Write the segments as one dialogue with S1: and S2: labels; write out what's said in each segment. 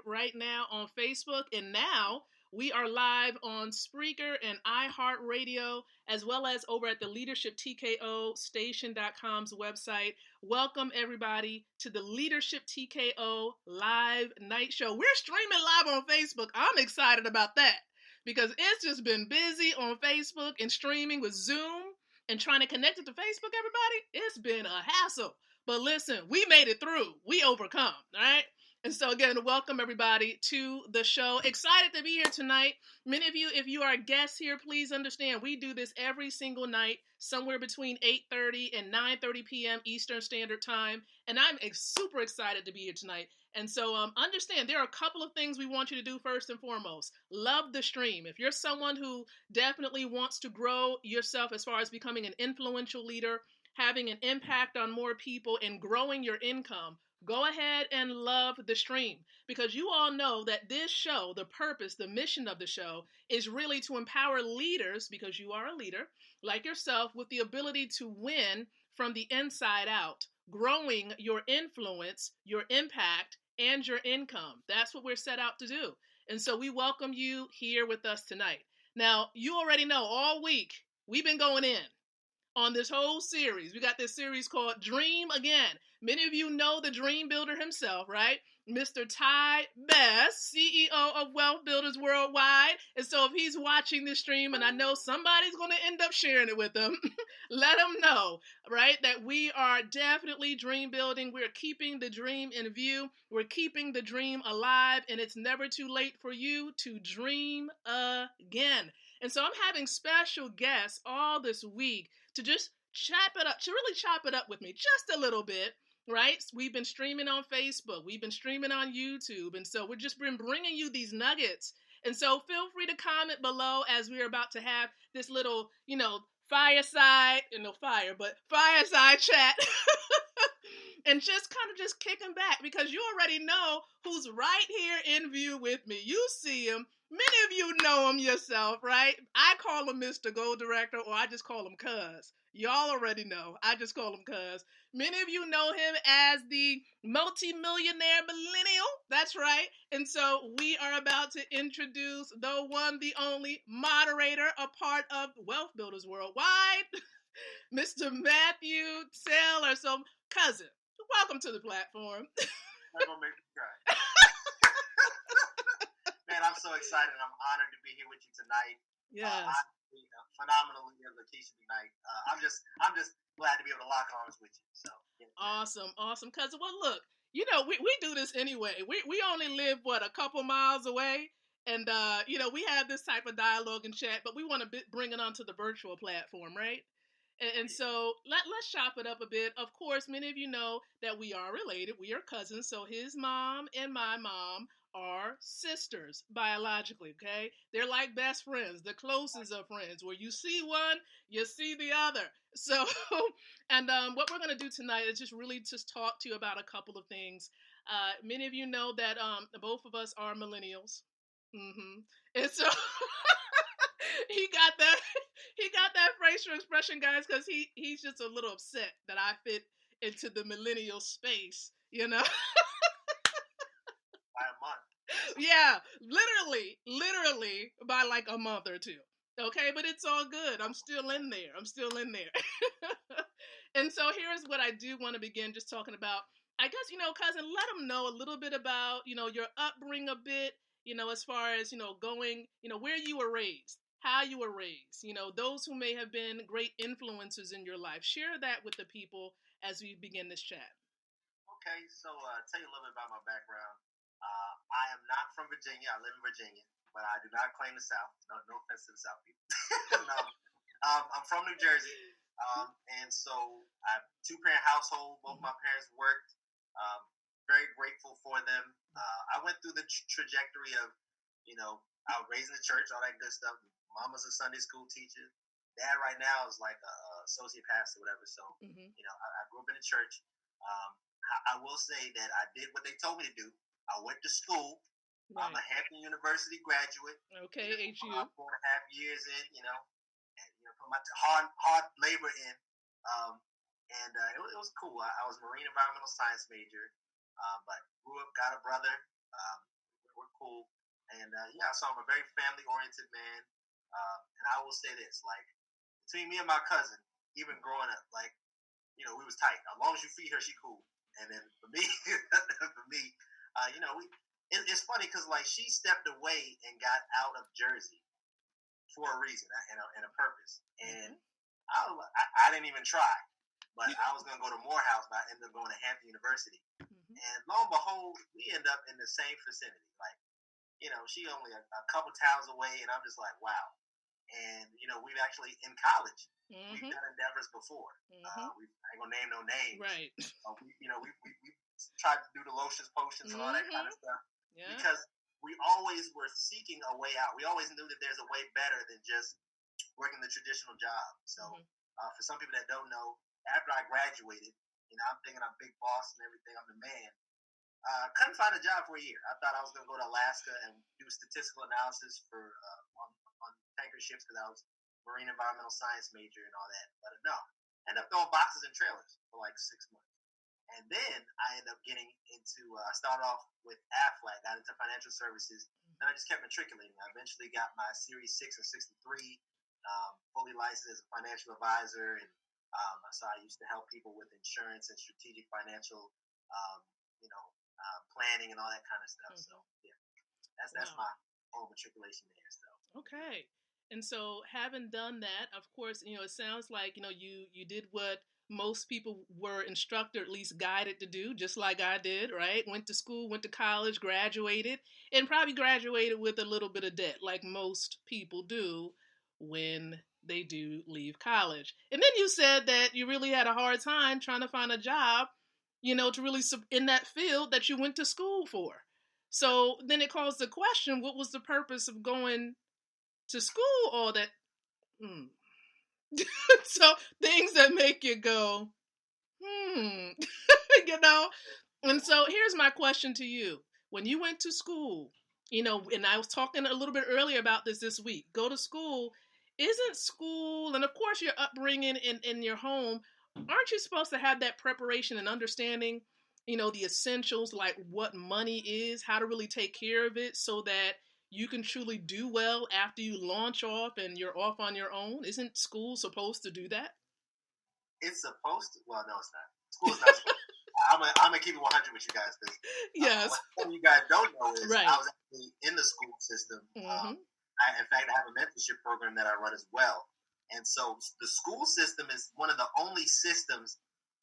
S1: right now on Facebook, and now we are live on Spreaker and iHeartRadio, as well as over at the Leadership TKO Station.com's website. Welcome, everybody, to the Leadership TKO Live Night Show. We're streaming live on Facebook. I'm excited about that because it's just been busy on Facebook and streaming with Zoom and trying to connect it to Facebook, everybody. It's been a hassle. But listen, we made it through. We overcome, all right? And so again, welcome everybody to the show. Excited to be here tonight. Many of you, if you are guests here, please understand we do this every single night, somewhere between 8:30 and 9:30 p.m. Eastern Standard Time. And I'm super excited to be here tonight. And so understand there are a couple of things we want you to do first and foremost. Love the stream. If you're someone who definitely wants to grow yourself as far as becoming an influential leader, having an impact on more people, and growing your income, go ahead and love the stream, because you all know that this show, the purpose, the mission of the show is really to empower leaders, because you are a leader like yourself, with the ability to win from the inside out, growing your influence, your impact, and your income. That's what we're set out to do. And so we welcome you here with us tonight. Now, you already know all week we've been going in on this whole series. We got this series called Dream Again. Many of you know the dream builder himself, right? Mr. Ty Best, CEO of Wealth Builders Worldwide. And so if he's watching this stream, and I know somebody's going to end up sharing it with him, let him know, right, that we are definitely dream building. We're keeping the dream in view. We're keeping the dream alive, and it's never too late for you to dream again. And so I'm having special guests all this week to just chop it up, to really chop it up with me just a little bit, right? We've been streaming on Facebook. We've been streaming on YouTube. And so we've just been bringing you these nuggets. And so feel free to comment below as we're about to have this little, fireside, no fire, but fireside chat. And just kind of just kicking back, because you already know who's right here in view with me. You see him. Many of you know him yourself, right? I call him Mr. Gold Director, or I just call him Cuz. Y'all already know. I just call him Cuz. Many of you know him as the multi-millionaire Millennial. That's right. And so we are about to introduce the one, the only moderator, a part of Wealth Builders Worldwide, Mr. Matthew Taylor. So, cousin, welcome to the platform.
S2: I'm gonna make you cry. Man, I'm so excited. I'm honored to be here with you tonight.
S1: Yes.
S2: Phenomenally, Lakeisha tonight. I'm just glad to be able to lock arms with you. So yeah.
S1: Awesome, cousin. Well, look, we do this anyway. We only live a couple miles away, and we have this type of dialogue and chat, but we want to bring it onto the virtual platform, right? And so let's chop it up a bit. Of course, many of you know that we are related. We are cousins. So his mom and my mom are sisters biologically, okay? They're like best friends, the closest of friends. Where you see one, you see the other. So, and what we're going to do tonight is just really just talk to you about a couple of things. Many of you know that both of us are millennials. And so he got that facial expression, guys, because he's just a little upset that I fit into the millennial space,
S2: By a month.
S1: Yeah, literally by like a month or two. Okay, but it's all good. I'm still in there. And so here's what I do want to begin just talking about. I guess, cousin, let them know a little bit about, your upbringing a bit, as far as, going, where you were raised, how you were raised, those who may have been great influences in your life. Share that with the people as we begin this chat.
S2: Okay, so tell you a little bit about my background. I am not from Virginia. I live in Virginia, but I do not claim the South. No offense to the South people. No. I'm from New Jersey, and so I have a two-parent household. Both my parents worked. Very grateful for them. I went through the trajectory of, I was raised in the church, all that good stuff. Mama's a Sunday school teacher. Dad right now is like a associate pastor, whatever. So, I grew up in the church. I will say that I did what they told me to do. I went to school. Right. I'm a Hampton University graduate.
S1: Okay, HU.
S2: 4.5 years in, and put my hard labor in. It was cool. I was marine environmental science major, but grew up, got a brother. And yeah, so I'm a very family oriented man. And I will say this, like, between me and my cousin, even growing up, like, we was tight. As long as you feed her, she cool. And then for me, for me, it's funny because like she stepped away and got out of Jersey for a reason and a purpose. And I didn't even try, but I was gonna go to Morehouse, but I ended up going to Hampton University. And lo and behold, we end up in the same vicinity. Like, she only a couple towns away, and I'm just like, wow. And we've actually in college, we've done endeavors before. I ain't gonna name no names,
S1: right?
S2: We tried to do the lotions, potions, and all that kind of stuff because we always were seeking a way out. We always knew that there's a way better than just working the traditional job. So for some people that don't know, after I graduated, I'm thinking I'm big boss and everything. I'm the man. Couldn't find a job for a year. I thought I was going to go to Alaska and do statistical analysis for on tanker ships because I was marine environmental science major and all that. But no, I ended up throwing boxes and trailers for like 6 months. And then I ended up getting into, I started off with Aflac, got into financial services, and I just kept matriculating. I eventually got my Series 6 and 63, fully licensed as a financial advisor. And so I used to help people with insurance and strategic financial, planning and all that kind of stuff. So yeah, that's my whole matriculation there. So
S1: okay, and so having done that, of course, it sounds like you did what most people were instructed, at least guided to do, just like I did, right? Went to school, went to college, graduated, and probably graduated with a little bit of debt, like most people do when they do leave college. And then you said that you really had a hard time trying to find a job, to really in that field that you went to school for. So then it calls the question, what was the purpose of going to school all that? So things that make you go, And so here's my question to you. When you went to school, and I was talking a little bit earlier about this week, go to school, isn't school, and of course your upbringing in your home, aren't you supposed to have that preparation and understanding, the essentials, like what money is, how to really take care of it so that you can truly do well after you launch off and you're off on your own? Isn't school supposed to do that?
S2: It's supposed to. Well, no, it's not. School's not supposed to. I'm gonna keep it 100 with you guys because
S1: yes,
S2: what you guys don't know is
S1: right.
S2: I was actually in the school system. In fact, I have a mentorship program that I run as well, and so the school system is one of the only systems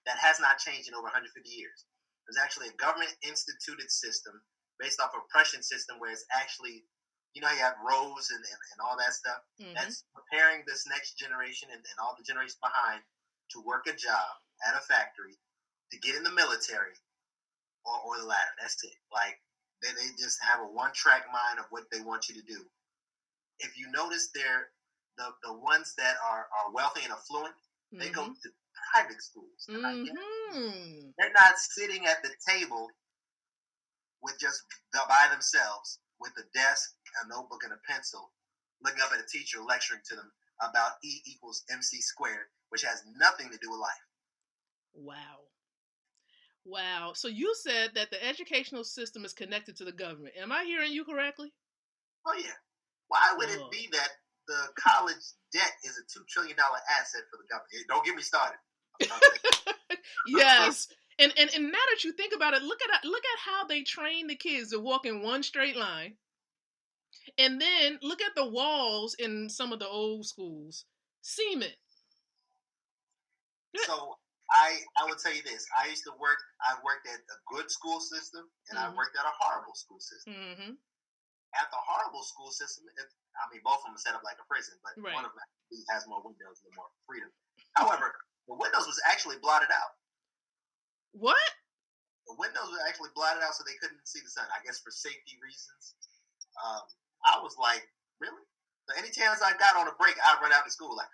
S2: that has not changed in over 150 years. There's actually a government instituted system based off a Prussian system where it's actually, you have rows and all that stuff. That's preparing this next generation and all the generations behind to work a job at a factory, to get in the military, or the latter. That's it. Like, they just have a one-track mind of what they want you to do. If you notice, they're the ones that are wealthy and affluent, they go to private schools. They're not sitting at the table with just by themselves with a desk, a notebook, and a pencil, looking up at a teacher lecturing to them about E equals MC squared, which has nothing to do with life.
S1: Wow. So you said that the educational system is connected to the government. Am I hearing you correctly?
S2: Oh, yeah. Why would it be that the college debt is a $2 trillion asset for the government? Don't get me started.
S1: Yes. And now that you think about it, look at how they train the kids to walk in one straight line. And then look at the walls in some of the old schools. Cement.
S2: So I would tell you this. I worked at a good school system, and I worked at a horrible school system. At the horrible school system, both of them are set up like a prison, but one of them has more windows and more freedom. However, the windows was actually blotted out.
S1: What?
S2: The windows were actually blotted out so they couldn't see the sun, I guess for safety reasons. I was like, really? So any chance I got on a break, I'd run out to school like,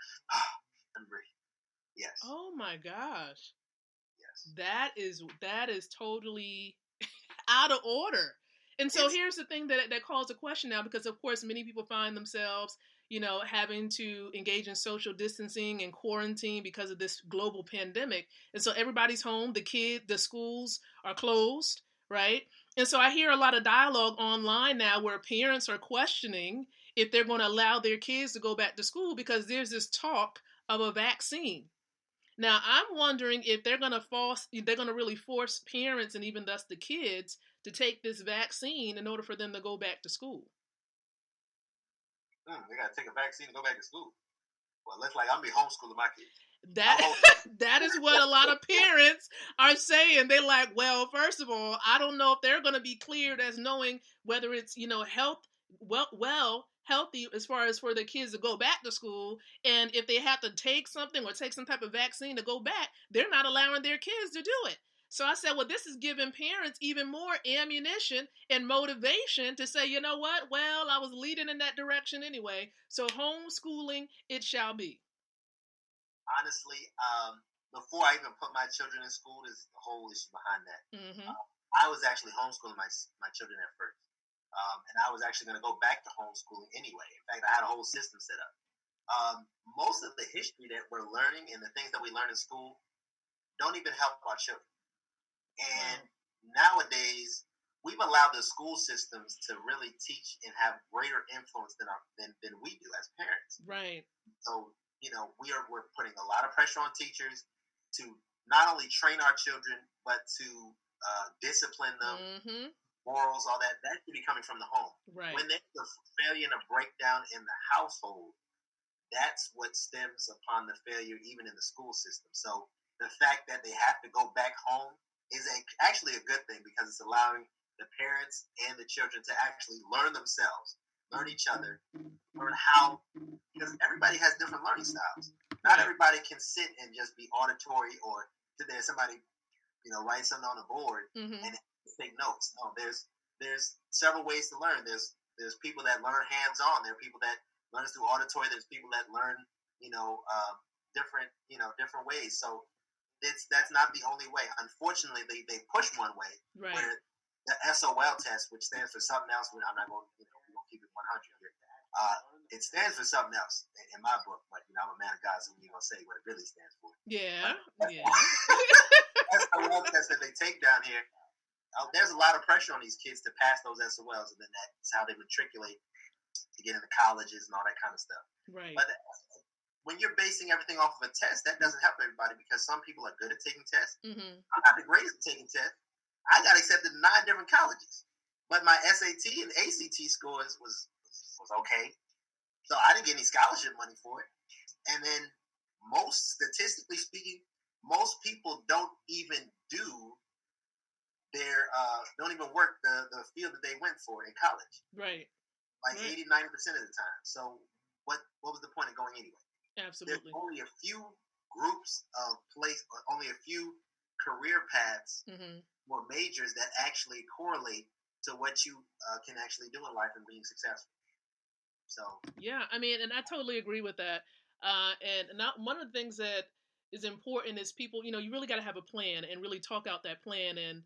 S2: I'm breathe. Yes.
S1: Oh my gosh.
S2: Yes.
S1: That is totally out of order. And so here's the thing that calls a question now, because of course many people find themselves, having to engage in social distancing and quarantine because of this global pandemic. And so everybody's home, the schools are closed, right? And so I hear a lot of dialogue online now where parents are questioning if they're going to allow their kids to go back to school because there's this talk of a vaccine. Now I'm wondering if they're going to really force parents and even thus the kids to take this vaccine in order for them to go back to school.
S2: They got to take a vaccine to go back to school. Well, it looks like I'm be homeschooling my kids.
S1: That is what a lot of parents are saying. They're like, well, first of all, I don't know if they're going to be cleared as knowing whether it's healthy as far as for the kids to go back to school, and if they have to take something or take some type of vaccine to go back, they're not allowing their kids to do it. So I said, well, this is giving parents even more ammunition and motivation to say, you know what? Well, I was leading in that direction anyway, so homeschooling it shall be.
S2: Honestly, before I even put my children in school, there's the whole issue behind that.
S1: Mm-hmm.
S2: I was actually homeschooling my children at first, and I was actually going to go back to homeschooling anyway. In fact, I had a whole system set up. Most of the history that we're learning and the things that we learn in school don't even help our children. And nowadays, we've allowed the school systems to really teach and have greater influence than we do as parents.
S1: Right.
S2: So, we're putting a lot of pressure on teachers to not only train our children, but to discipline them,
S1: mm-hmm.
S2: morals, all that. That should be coming from the home.
S1: Right.
S2: When there's a failure and a breakdown in the household, that's what stems upon the failure even in the school system. So the fact that they have to go back home is actually a good thing because it's allowing the parents and the children to actually learn themselves, learn each other, learn how, because everybody has different learning styles. Not everybody can sit and just be auditory or sit there somebody, write something on a board and take notes. No, there's several ways to learn. There's people that learn hands-on. There are people that learn through auditory. There's people that learn, different ways. So that's not the only way. Unfortunately, they push one way where the SOL test, which stands for something else. I'm not going to, we're going to keep it 100 here. It stands for something else in my book, but I'm a man of God, so you're going to say what it really stands for.
S1: Yeah.
S2: SOL test that they take down here, there's a lot of pressure on these kids to pass those SOLs, and then that's how they matriculate to get into colleges and all that kind of stuff.
S1: Right.
S2: But when you're basing everything off of a test, that doesn't help everybody because some people are good at taking tests.
S1: Mm-hmm.
S2: I'm not the greatest at taking tests. I got accepted in 9 different colleges, but my SAT and ACT scores was okay. So I didn't get any scholarship money for it. And then statistically speaking, most people don't even don't even work the field that they went for in college.
S1: Right.
S2: Like 80-90% of the time. So what was the point of going anyway?
S1: Absolutely.
S2: There's only a few groups of only a few career paths or majors that actually correlate to what you can actually do in life and being successful. So
S1: yeah, I mean, and I totally agree with that. And one of the things that is important is people, you really got to have a plan and really talk out that plan. And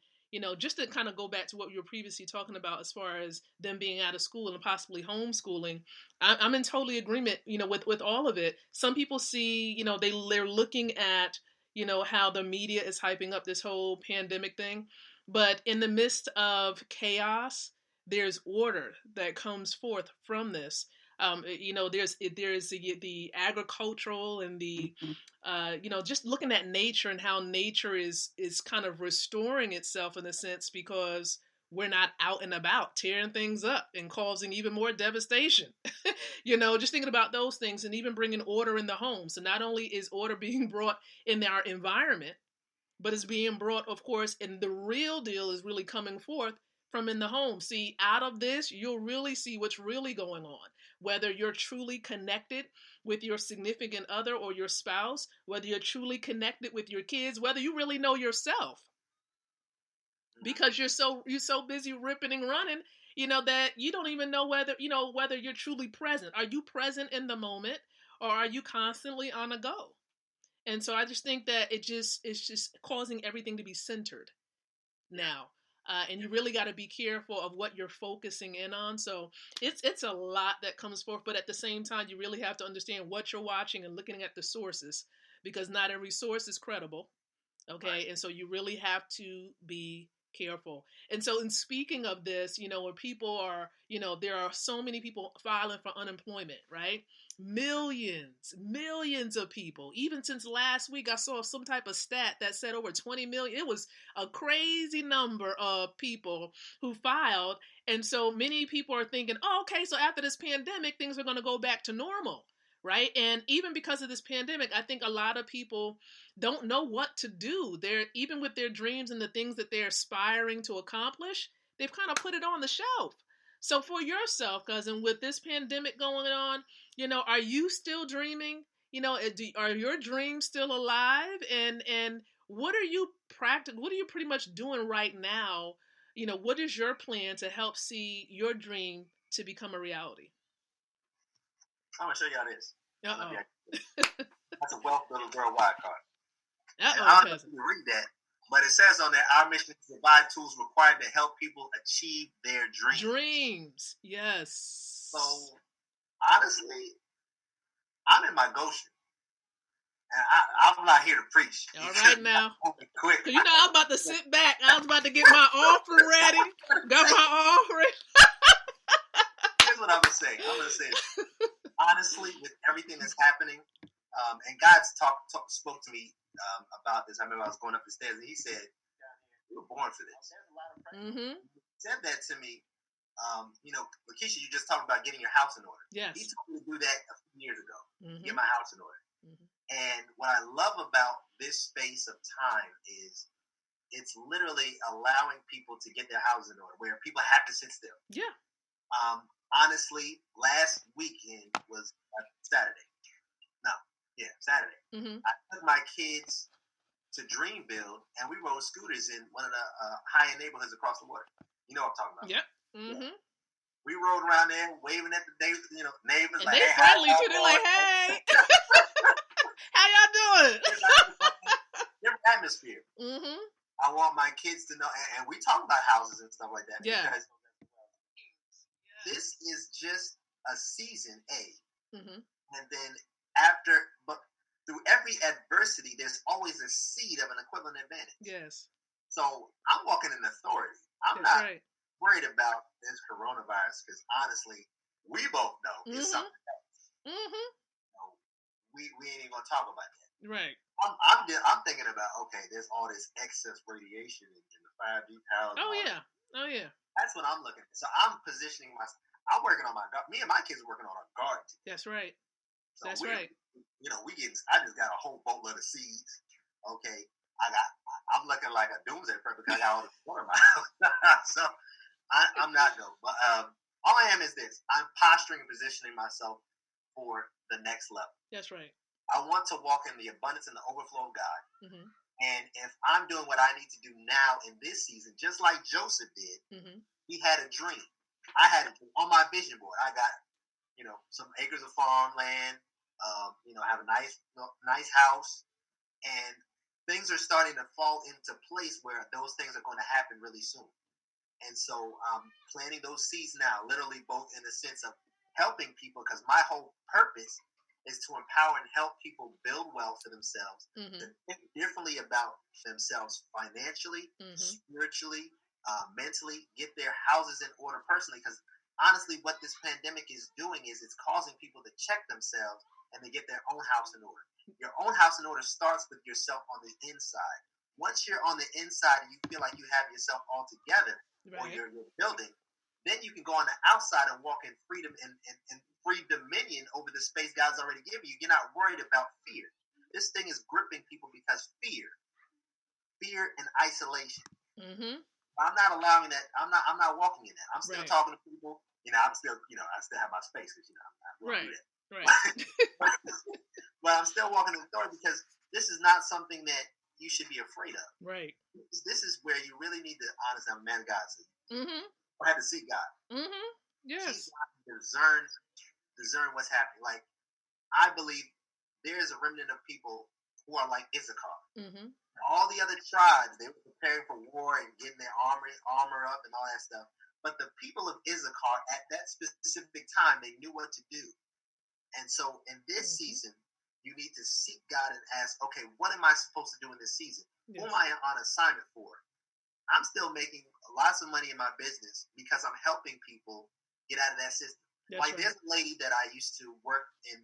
S1: just to kind of go back to what you were previously talking about as far as them being out of school and possibly homeschooling, I'm in totally agreement, with all of it. Some people see, they're looking at, how the media is hyping up this whole pandemic thing. But in the midst of chaos, there's order that comes forth from this. There's the agricultural and the just looking at nature and how nature is kind of restoring itself in a sense because we're not out and about tearing things up and causing even more devastation. Just thinking about those things and even bringing order in the home. So not only is order being brought in our environment, but it's being brought, of course, and the real deal is really coming forth from in the home. See, out of this, you'll really see what's really going on. Whether you're truly connected with your significant other or your spouse, whether you're truly connected with your kids, whether you really know yourself. Because you're so busy ripping and running, that you don't even know whether you're truly present. Are you present in the moment or are you constantly on a go? And so I just think that it's just causing everything to be centered now. And you really got to be careful of what you're focusing in on. So it's a lot that comes forth, but at the same time, you really have to understand what you're watching and looking at the sources because not every source is credible. Okay. Right. And so you really have to be Careful. And so in speaking of this, when people are, there are so many people filing for unemployment, right? Millions of people. Even since last week, I saw some type of stat that said over 20 million. It was a crazy number of people who filed. And so many people are thinking, oh, okay, so after this pandemic, things are going to go back to normal, right? And even because of this pandemic, I think a lot of people don't know what to do. They're even with their dreams and the things that they're aspiring to accomplish, they've kind of put it on the shelf. So for yourself, cousin, with this pandemic going on, are you still dreaming? Are your dreams still alive? And what are you What are you pretty much doing right now? What is your plan to help see your dream to become a reality?
S2: I'm gonna show y'all this.
S1: Uh
S2: That's a Wealth Builder Worldwide card.
S1: oh.
S2: And I don't know if
S1: Cousin.
S2: you read that, but it says on there, our mission is to provide tools required to help people achieve their dreams.
S1: Dreams, yes.
S2: So honestly, I'm in my Goshen. And I'm not here to preach.
S1: All right now.
S2: Quick.
S1: I was about to sit back. I was about to get my offering ready. Got my offering.
S2: Here's what I'm going to say. Honestly, with everything that's happening, and God spoke to me about this. I remember I was going up the stairs, and he said, you were born for this.
S1: Mm-hmm.
S2: He said that to me. Lakeisha, you just talked about getting your house in order.
S1: Yes.
S2: He told me to do that a few years ago.
S1: Mm-hmm.
S2: Get my house in order. Mm-hmm. And what I love about this space of time is it's literally allowing people to get their houses in order, where people have to sit still.
S1: Yeah.
S2: Honestly, last weekend was Saturday. Saturday.
S1: Mm-hmm.
S2: I took my kids to Dreamville, and we rode scooters in one of the high-end neighborhoods across the water. You know what I'm talking about?
S1: Yep. Mm-hmm.
S2: Yeah. We rode around there, waving at the neighbors.
S1: And like, they friendly too. They're like, hey, how y'all doing?
S2: Different atmosphere.
S1: Mm-hmm.
S2: I want my kids to know, and we talk about houses and stuff like that.
S1: Yeah.
S2: Because this is just a season,
S1: mm-hmm.
S2: and then but through every adversity, there's always a seed of an equivalent advantage.
S1: Yes. So
S2: I'm walking in authority. I'm
S1: That's
S2: not
S1: right.
S2: worried about this coronavirus because honestly, we both know it's something else.
S1: Mm-hmm.
S2: We ain't even gonna talk about that.
S1: Right.
S2: I'm thinking about, okay, there's all this excess radiation in the 5G towers.
S1: Oh yeah.
S2: That's what I'm looking at. So I'm positioning myself. I'm working on me and my kids are working on our garden.
S1: That's right.
S2: So
S1: That's right.
S2: I just got a whole boatload of seeds. Okay. I'm looking like a doomsday prepper because I got all the water in my house. So I'm not though. But all I am is this. I'm posturing and positioning myself for the next level.
S1: That's right.
S2: I want to walk in the abundance and the overflow of God.
S1: Mm-hmm.
S2: And if I'm doing what I need to do now in this season, just like Joseph did, he had a dream. I had a dream on my vision board. I got, some acres of farmland. I have a nice house, and things are starting to fall into place where those things are going to happen really soon. And so planting those seeds now, literally both in the sense of helping people, because my whole purpose is to empower and help people build wealth for themselves, to think differently about themselves financially, spiritually, mentally, get their houses in order personally. Because honestly, what this pandemic is doing is it's causing people to check themselves and to get their own house in order. Your own house in order starts with yourself on the inside. Once you're on the inside and you feel like you have yourself all together, right, or you're building, then you can go on the outside and walk in freedom and free dominion over the space God's already given you. You're not worried about fear. This thing is gripping people because fear and isolation. Mm-hmm. I'm not allowing that. I'm not walking in that. I'm still talking to people. I still have my space because I won't do that. Right. But I'm still walking in authority because this is not something that you should be afraid of.
S1: Right.
S2: This is where you really need to honestly, I'm a man of God. I had to seek God.
S1: Mm-hmm. Yes.
S2: Seek God, discern what's happening. Like, I believe there is a remnant of people who are like Issachar. Mm-hmm. All the other tribes, they were preparing for war and getting their armor up and all that stuff. But the people of Issachar at that specific time, they knew what to do. And so in this season, you need to seek God and ask, okay, what am I supposed to do in this season? Yes. Who am I on assignment for? I'm still making lots of money in my business because I'm helping people get out of that system.
S1: That's right.
S2: There's a lady that I used to work in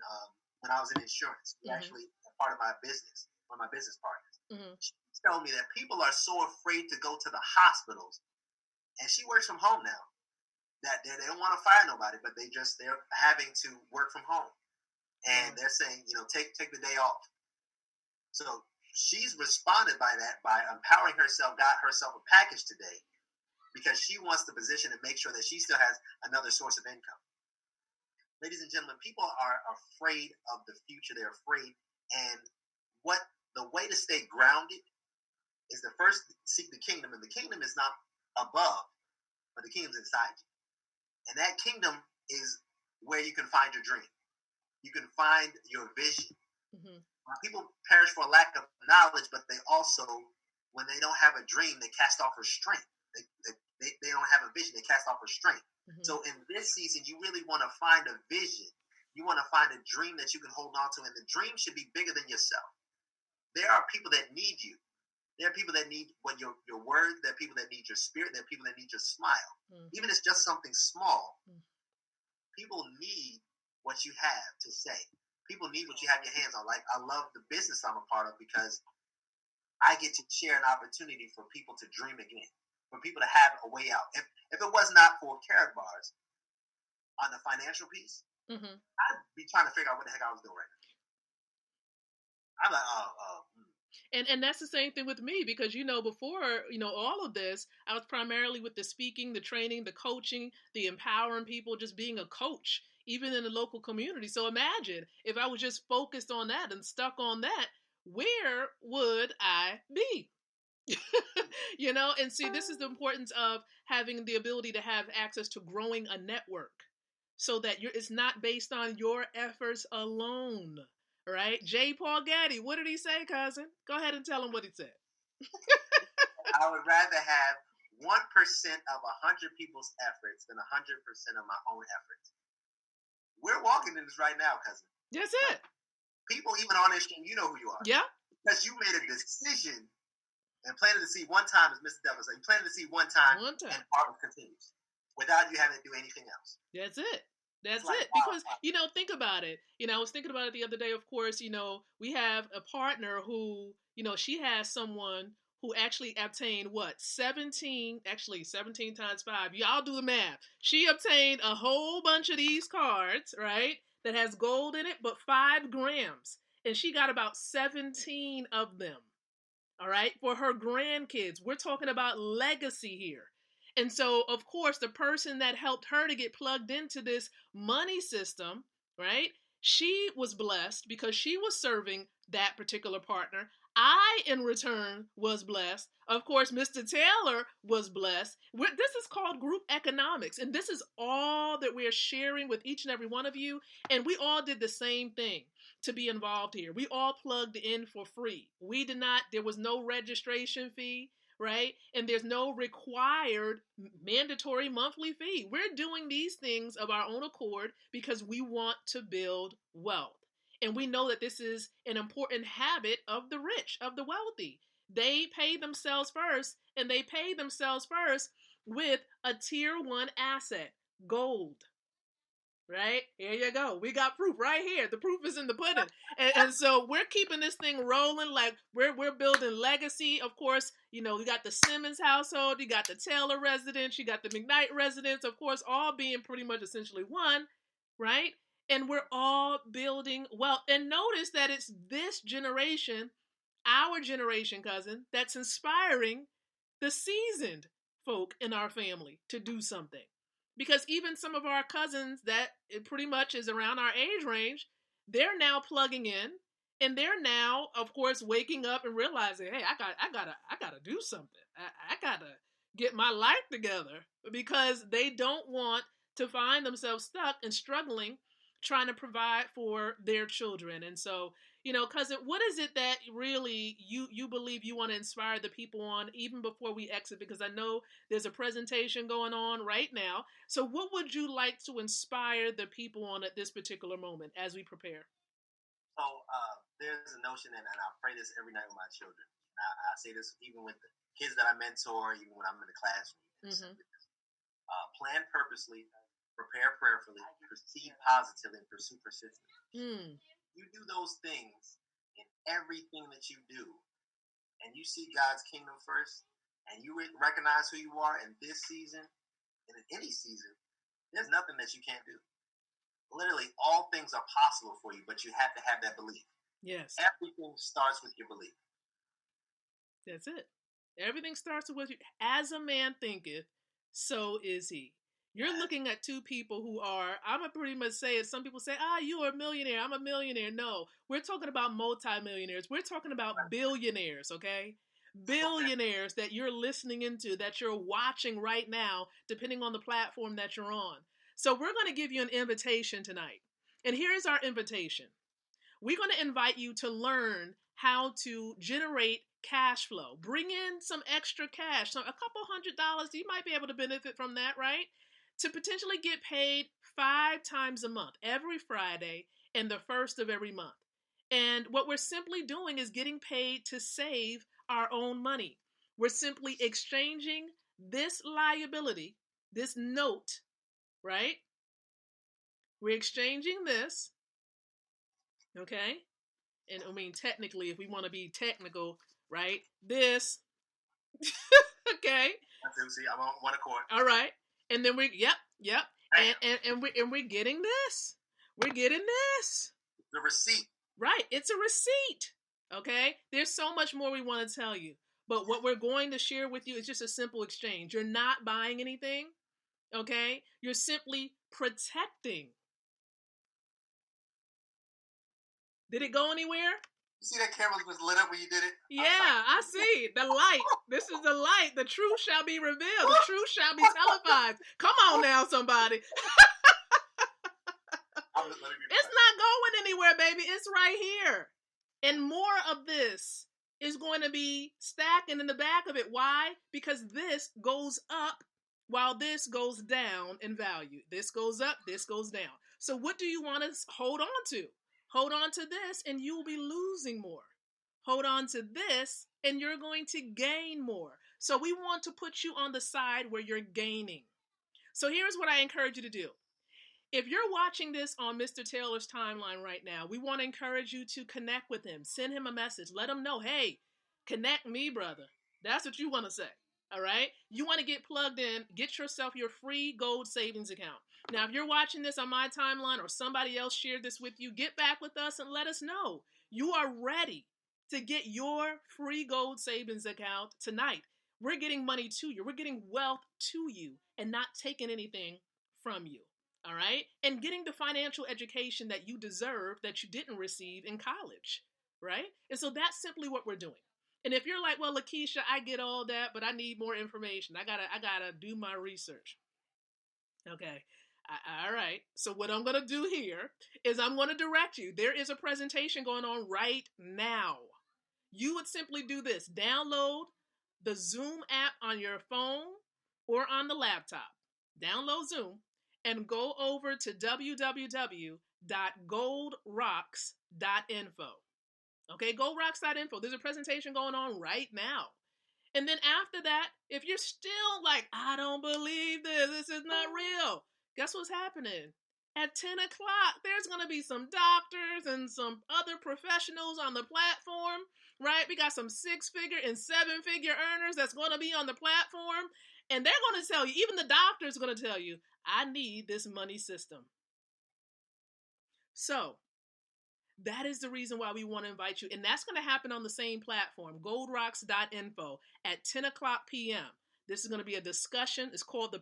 S2: when I was in insurance. Actually, a part of my business, one of my business partners. She told me that people are so afraid to go to the hospitals, and she works from home now. That they don't want to fire nobody, but they're having to work from home, and they're saying, take the day off. So she's responded by empowering herself, got herself a package today, because she wants the position and make sure that she still has another source of income. Ladies and gentlemen, people are afraid of the future. They're afraid, and the way to stay grounded is to first seek the kingdom, and the kingdom is not above, but the kingdom's inside you. And that kingdom is where you can find your dream. You can find your vision. People perish for a lack of knowledge, but they also, when they don't have a dream, they cast off restraint. They don't have a vision, they cast off restraint. So in this season, you really want to find a vision. You want to find a dream that you can hold on to, and the dream should be bigger than yourself. There are people that need you. There are people that need your words. There are people that need your spirit. There are people that need your smile. Even if it's just something small, people need what you have to say. People need what you have your hands on. Like, I love the business I'm a part of because I get to share an opportunity for people to dream again, for people to have a way out. If it was not for Carrot Bars on the financial piece, I'd be trying to figure out what the heck I was doing right now. I'm like,
S1: And that's the same thing with me because, before, all of this, I was primarily with the speaking, the training, the coaching, the empowering people, just being a coach, even in the local community. So imagine if I was just focused on that and stuck on that, where would I be? And see, this is the importance of having the ability to have access to growing a network so that it's not based on your efforts alone. Right? J. Paul Getty, what did he say, cousin? Go ahead and tell him what he said.
S2: I would rather have 1% of 100 people's efforts than 100% of my own efforts. We're walking in this right now, cousin.
S1: That's it.
S2: People, even on this stream, you know who you are.
S1: Yeah.
S2: Because you made a decision and planted the seed one time, as Mr. Devil said. You planted the seed one time. And harvest continues without you having to do anything else.
S1: That's it. That's it. Because, think about it. I was thinking about it the other day, of course, we have a partner who, she has someone who actually obtained 17 times 5. Y'all do the math. She obtained a whole bunch of these cards, right? That has gold in it, but 5 grams. And she got about 17 of them. All right. For her grandkids. We're talking about legacy here. And so, of course, the person that helped her to get plugged into this money system, right? She was blessed because she was serving that particular partner. I, in return, was blessed. Of course, Mr. Taylor was blessed. This is called group economics. And this is all that we're sharing with each and every one of you. And we all did the same thing to be involved here. We all plugged in for free. There was no registration fee. Right? And there's no required mandatory monthly fee. We're doing these things of our own accord because we want to build wealth. And we know that this is an important habit of the rich, of the wealthy. They pay themselves first, and they pay themselves first with a tier 1 asset, gold. Right? Here you go. We got proof right here. The proof is in the pudding. And so we're keeping this thing rolling like we're building legacy. Of course, you got the Simmons household, you got the Taylor residence, you got the McKnight residence, of course, all being pretty much essentially one, right? And we're all building wealth. And notice that it's this generation, our generation, cousin, that's inspiring the seasoned folk in our family to do something. Because even some of our cousins that it pretty much is around our age range, they're now plugging in, and they're now, of course, waking up and realizing, hey, I gotta do something. I gotta get my life together because they don't want to find themselves stuck and struggling trying to provide for their children. And so, cousin, what is it that really you believe you want to inspire the people on even before we exit? Because I know there's a presentation going on right now. So what would you like to inspire the people on at this particular moment as we prepare?
S2: So there's a notion, and I pray this every night with my children. I say this even with the kids that I mentor, even when I'm in the classroom. Mm-hmm. Plan purposely, prepare prayerfully, proceed positively, and pursue persistently. You do those things in everything that you do, and you see God's kingdom first, and you recognize who you are in this season, and in any season, there's nothing that you can't do. Literally, all things are possible for you, but you have to have that belief.
S1: Yes.
S2: Everything starts with your belief.
S1: That's it. Everything starts with you. As a man thinketh, so is he. You're looking at two people who are, I'm going to pretty much say it. Some people say, you are a millionaire. I'm a millionaire. No, we're talking about multimillionaires. We're talking about billionaires, okay? Billionaires that you're listening into, that you're watching right now, depending on the platform that you're on. So we're going to give you an invitation tonight. And here's our invitation. We're going to invite you to learn how to generate cash flow. Bring in some extra cash. So a couple $100, you might be able to benefit from that, right? To potentially get paid 5 times a month, every Friday and the first of every month. And what we're simply doing is getting paid to save our own money. We're simply exchanging this liability, this note, right? We're exchanging this, okay? And I mean, technically, if we want to be technical, right? This, okay.
S2: See, I'm on one accord.
S1: All right. And then yep. And we're getting this. We're getting this.
S2: The receipt.
S1: Right. It's a receipt. Okay. There's so much more we want to tell you. But what we're going to share with you is just a simple exchange. You're not buying anything. Okay. You're simply protecting. Did it go anywhere?
S2: You see that camera was lit up when you did it?
S1: Yeah, I see. The light. This is the light. The truth shall be revealed. The truth shall be televised. Come on now, somebody. It's not going anywhere, baby. It's right here. And more of this is going to be stacking in the back of it. Why? Because this goes up while this goes down in value. This goes up, this goes down. So what do you want to hold on to? Hold on to this and you will be losing more. Hold on to this and you're going to gain more. So we want to put you on the side where you're gaining. So here's what I encourage you to do. If you're watching this on Mr. Taylor's timeline right now, we want to encourage you to connect with him. Send him a message. Let him know, hey, connect me, brother. That's what you want to say. All right? You want to get plugged in. Get yourself your free gold savings account. Now, if you're watching this on my timeline or somebody else shared this with you, get back with us and let us know you are ready to get your free gold savings account tonight. We're getting money to you. We're getting wealth to you and not taking anything from you. All right? And getting the financial education that you deserve that you didn't receive in college. Right? And so that's simply what we're doing. And if you're like, well, Lakeisha, I get all that, but I need more information. I gotta do my research. Okay. All right. So what I'm going to do here is I'm going to direct you. There is a presentation going on right now. You would simply do this. Download the Zoom app on your phone or on the laptop. Download Zoom and go over to www.goldrocks.info. Okay, goldrocks.info. There's a presentation going on right now. And then after that, if you're still like, I don't believe this is not real. Guess what's happening? At 10 o'clock, there's going to be some doctors and some other professionals on the platform, right? We got some 6-figure and 7-figure earners that's going to be on the platform. And they're going to tell you, even the doctors are going to tell you, I need this money system. So that is the reason why we want to invite you. And that's going to happen on the same platform, goldrocks.info at 10 o'clock p.m. This is going to be a discussion. It's called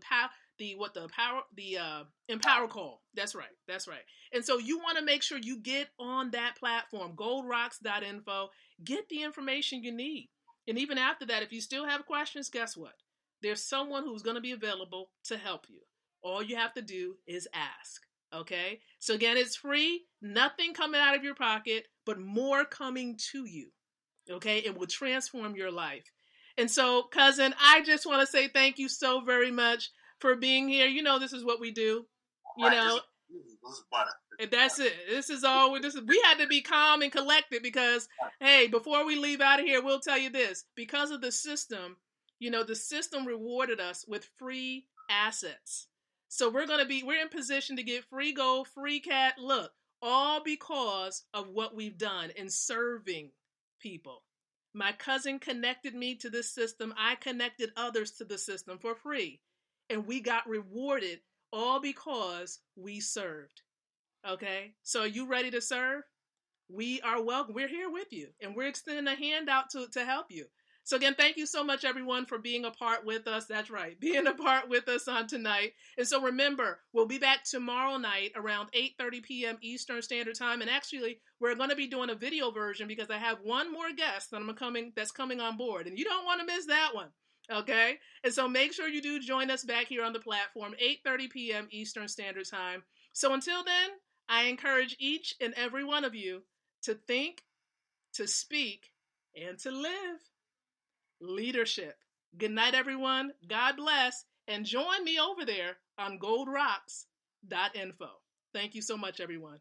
S1: Empower Call. That's right. And so you want to make sure you get on that platform, goldrocks.info. Get the information you need. And even after that, if you still have questions, guess what? There's someone who's going to be available to help you. All you have to do is ask. Okay? So again, it's free. Nothing coming out of your pocket, but more coming to you. Okay? It will transform your life. And so, cousin, I just want to say thank you so very much for being here. You know, this is what we do. You know,
S2: This is butter.
S1: And that's it. This is all. We had to be calm and collected because, hey, before we leave out of here, we'll tell you this: because of the system, the system rewarded us with free assets. So we're in position to get free gold, free cat. Look, all because of what we've done in serving people. My cousin connected me to this system. I connected others to the system for free, and we got rewarded all because we served. Okay, so are you ready to serve? We are welcome. We're here with you, and we're extending a hand out to help you. So again, thank you so much, everyone, for being a part with us. That's right, being a part with us on tonight. And so remember, we'll be back tomorrow night around 8:30 p.m. Eastern Standard Time. And actually, we're going to be doing a video version because I have one more guest that's coming on board, and you don't want to miss that one. Okay, and so make sure you do join us back here on the platform 8:30 p.m. Eastern Standard Time. So until then, I encourage each and every one of you to think, to speak, and to live. Leadership. Good night, everyone. God bless. And join me over there on goldrocks.info. Thank you so much, everyone.